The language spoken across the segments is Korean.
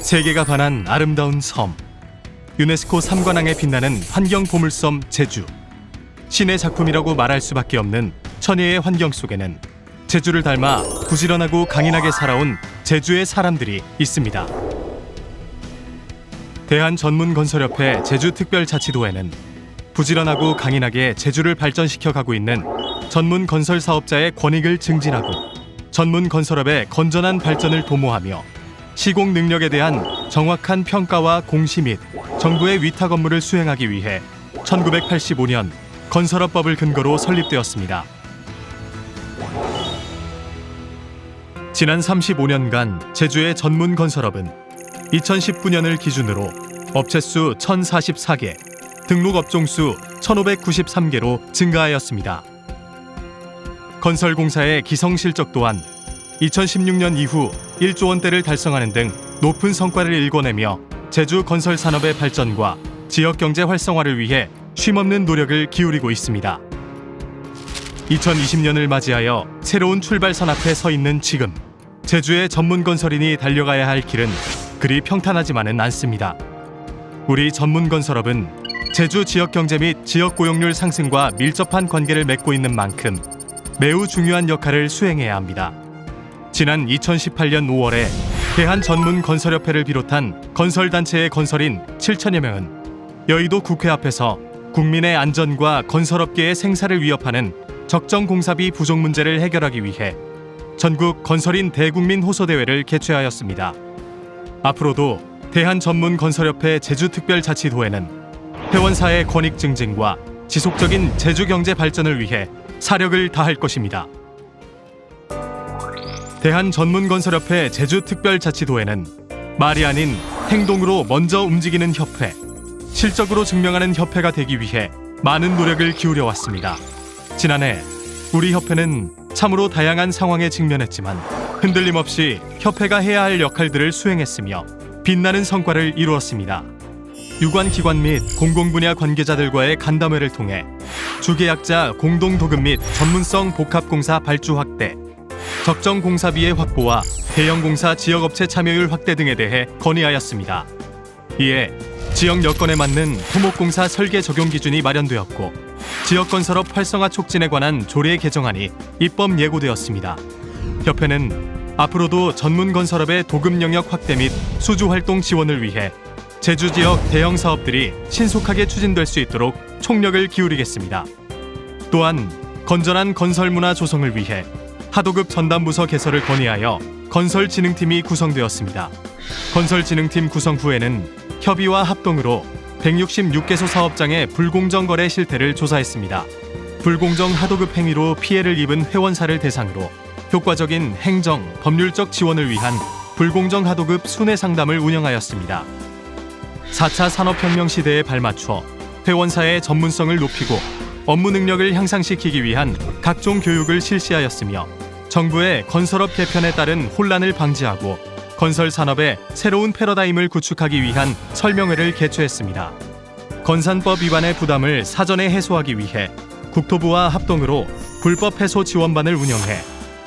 세계가 반한 아름다운 섬, 유네스코 3관왕에 빛나는 환경보물섬 제주. 신의 작품이라고 말할 수밖에 없는 천혜의 환경 속에는 제주를 닮아 부지런하고 강인하게 살아온 제주의 사람들이 있습니다. 대한전문건설협회 제주특별자치도에는 부지런하고 강인하게 제주를 발전시켜 가고 있는 전문건설 사업자의 권익을 증진하고 전문건설업의 건전한 발전을 도모하며 시공 능력에 대한 정확한 평가와 공시 및 정부의 위탁 업무를 수행하기 위해 1985년 건설업법을 근거로 설립되었습니다. 지난 35년간 제주의 전문건설업은 2019년을 기준으로 업체 수 1,044개, 등록 업종 수 1,593개로 증가하였습니다. 건설공사의 기성 실적 또한 2016년 이후 1조 원대를 달성하는 등 높은 성과를 일궈내며 제주 건설 산업의 발전과 지역 경제 활성화를 위해 쉼없는 노력을 기울이고 있습니다. 2020년을 맞이하여 새로운 출발선 앞에 서 있는 지금, 제주의 전문 건설인이 달려가야 할 길은 그리 평탄하지만은 않습니다. 우리 전문 건설업은 제주 지역 경제 및 지역 고용률 상승과 밀접한 관계를 맺고 있는 만큼 매우 중요한 역할을 수행해야 합니다. 지난 2018년 5월에 대한전문건설협회를 비롯한 건설단체의 건설인 7천여 명은 여의도 국회 앞에서 국민의 안전과 건설업계의 생사를 위협하는 적정공사비 부족 문제를 해결하기 위해 전국 건설인 대국민 호소대회를 개최하였습니다. 앞으로도 대한전문건설협회 제주특별자치도에는 회원사의 권익 증진과 지속적인 제주경제 발전을 위해 사력을 다할 것입니다. 대한전문건설협회 제주특별자치도에는 말이 아닌 행동으로 먼저 움직이는 협회, 실적으로 증명하는 협회가 되기 위해 많은 노력을 기울여 왔습니다. 지난해 우리 협회는 참으로 다양한 상황에 직면했지만 흔들림 없이 협회가 해야 할 역할들을 수행했으며 빛나는 성과를 이루었습니다. 유관기관 및 공공분야 관계자들과의 간담회를 통해 주계약자 공동도급 및 전문성 복합공사 발주 확대, 적정 공사비의 확보와 대형공사 지역업체 참여율 확대 등에 대해 건의하였습니다. 이에 지역 여건에 맞는 토목공사 설계 적용 기준이 마련되었고 지역건설업 활성화 촉진에 관한 조례 개정안이 입법 예고되었습니다. 협회는 앞으로도 전문건설업의 도급 영역 확대 및 수주활동 지원을 위해 제주 지역 대형 사업들이 신속하게 추진될 수 있도록 총력을 기울이겠습니다. 또한 건전한 건설 문화 조성을 위해 하도급 전담부서 개설을 건의하여 건설진흥팀이 구성되었습니다. 건설진흥팀 구성 후에는 협의와 합동으로 166개소 사업장의 불공정 거래 실태를 조사했습니다. 불공정 하도급 행위로 피해를 입은 회원사를 대상으로 효과적인 행정, 법률적 지원을 위한 불공정 하도급 순회 상담을 운영하였습니다. 4차 산업혁명 시대에 발맞춰 회원사의 전문성을 높이고 업무 능력을 향상시키기 위한 각종 교육을 실시하였으며 정부의 건설업 개편에 따른 혼란을 방지하고 건설 산업의 새로운 패러다임을 구축하기 위한 설명회를 개최했습니다. 건산법 위반의 부담을 사전에 해소하기 위해 국토부와 합동으로 불법 해소 지원반을 운영해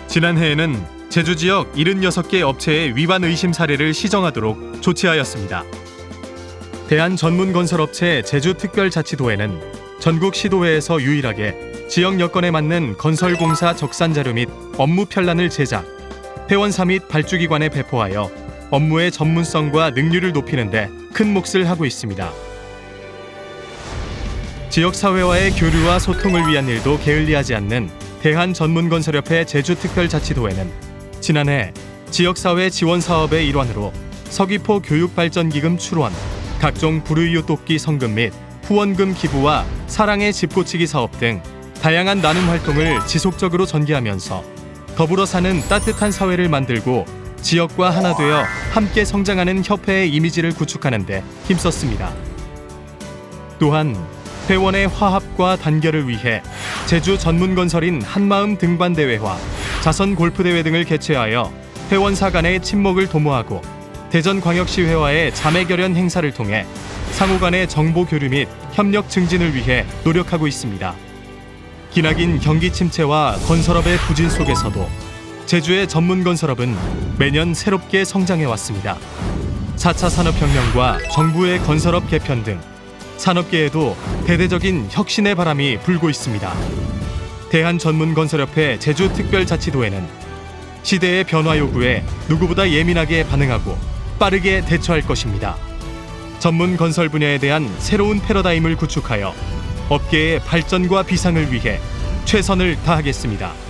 지난해에는 제주 지역 76개 업체의 위반 의심 사례를 시정하도록 조치하였습니다. 대한전문건설업체 제주특별자치도에는 전국 시도회에서 유일하게 지역 여건에 맞는 건설공사 적산자료 및 업무 편란을 제작, 회원사 및 발주기관에 배포하여 업무의 전문성과 능률을 높이는 데 큰 몫을 하고 있습니다. 지역사회와의 교류와 소통을 위한 일도 게을리하지 않는 대한전문건설협회 제주특별자치도에는 지난해 지역사회 지원 사업의 일환으로 서귀포 교육발전기금 출원, 각종 불우이웃 돕기 성금 및 후원금 기부와 사랑의 집고치기 사업 등 다양한 나눔 활동을 지속적으로 전개하면서 더불어 사는 따뜻한 사회를 만들고 지역과 하나 되어 함께 성장하는 협회의 이미지를 구축하는 데 힘썼습니다. 또한 회원의 화합과 단결을 위해 제주 전문건설인 한마음 등반대회와 자선 골프대회 등을 개최하여 회원사 간의 친목을 도모하고 대전광역시회와의 자매결연 행사를 통해 상호 간의 정보 교류 및 협력 증진을 위해 노력하고 있습니다. 기나긴 경기 침체와 건설업의 부진 속에서도 제주의 전문 건설업은 매년 새롭게 성장해 왔습니다. 4차 산업혁명과 정부의 건설업 개편 등 산업계에도 대대적인 혁신의 바람이 불고 있습니다. 대한전문건설협회 제주특별자치도에는 시대의 변화 요구에 누구보다 예민하게 반응하고 빠르게 대처할 것입니다. 전문 건설 분야에 대한 새로운 패러다임을 구축하여 업계의 발전과 비상을 위해 최선을 다하겠습니다.